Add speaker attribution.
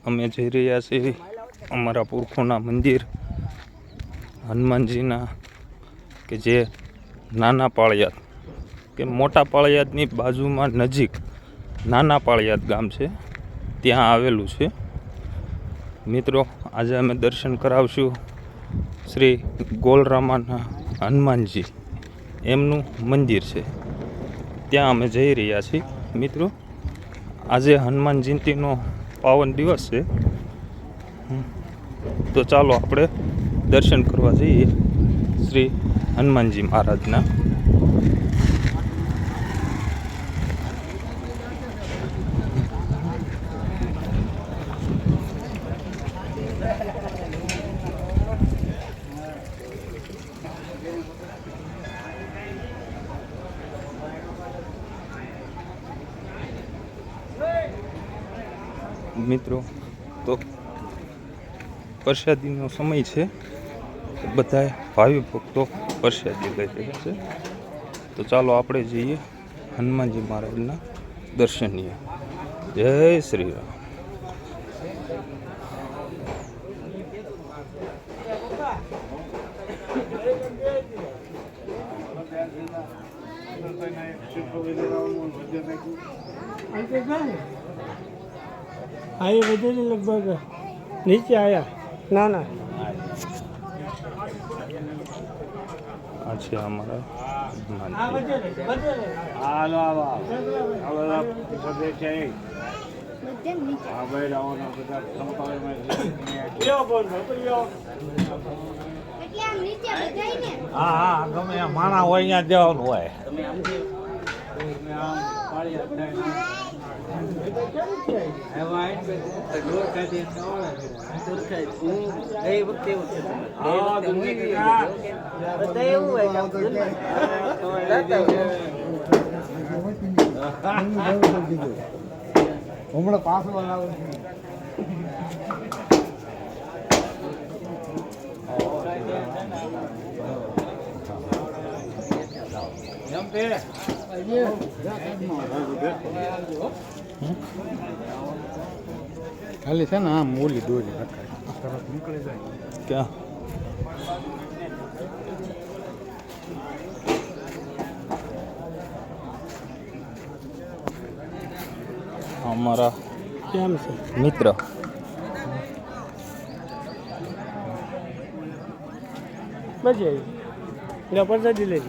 Speaker 1: અમે જઈ રહ્યા છીએ અમારા પુરખોના મંદિર હનુમાનજીના, કે જે નાના પાળિયાદ કે મોટા પાળિયાદની બાજુમાં નજીક નાના પાળિયાદ ગામ છે, ત્યાં આવેલું છે. મિત્રો, આજે અમે દર્શન કરાવશું શ્રી ગોલરામાના હનુમાનજી, એમનું મંદિર છે, ત્યાં અમે જઈ રહ્યા છીએ. મિત્રો, આજે હનુમાન જયંતીનો પાવન દિવસ છે, તો ચાલો આપણે દર્શન કરવા જઈએ શ્રી હનુમાનજી મહારાજના. મિત્રો, તો પ્રસાદીનો સમય છે, બધા ભાવિ ભક્તો પ્રસાદી લઈ રહ્યા છે. તો ચાલો આપણે જઈએ હનુમાનજી મહારાજના દર્શનીય. જય શ્રી રામ.
Speaker 2: आए बजे लगभग नीचे आया ना ना
Speaker 1: अच्छा हमारा
Speaker 3: हाँ हाँ गमे माना हो देવાનું હોય. હમણાં પાછું બનાવું
Speaker 2: खाली से ना मूली डोरी निकले जाए
Speaker 1: क्या हमारा
Speaker 2: क्या
Speaker 1: मित्र
Speaker 2: बजे प्रसादी ले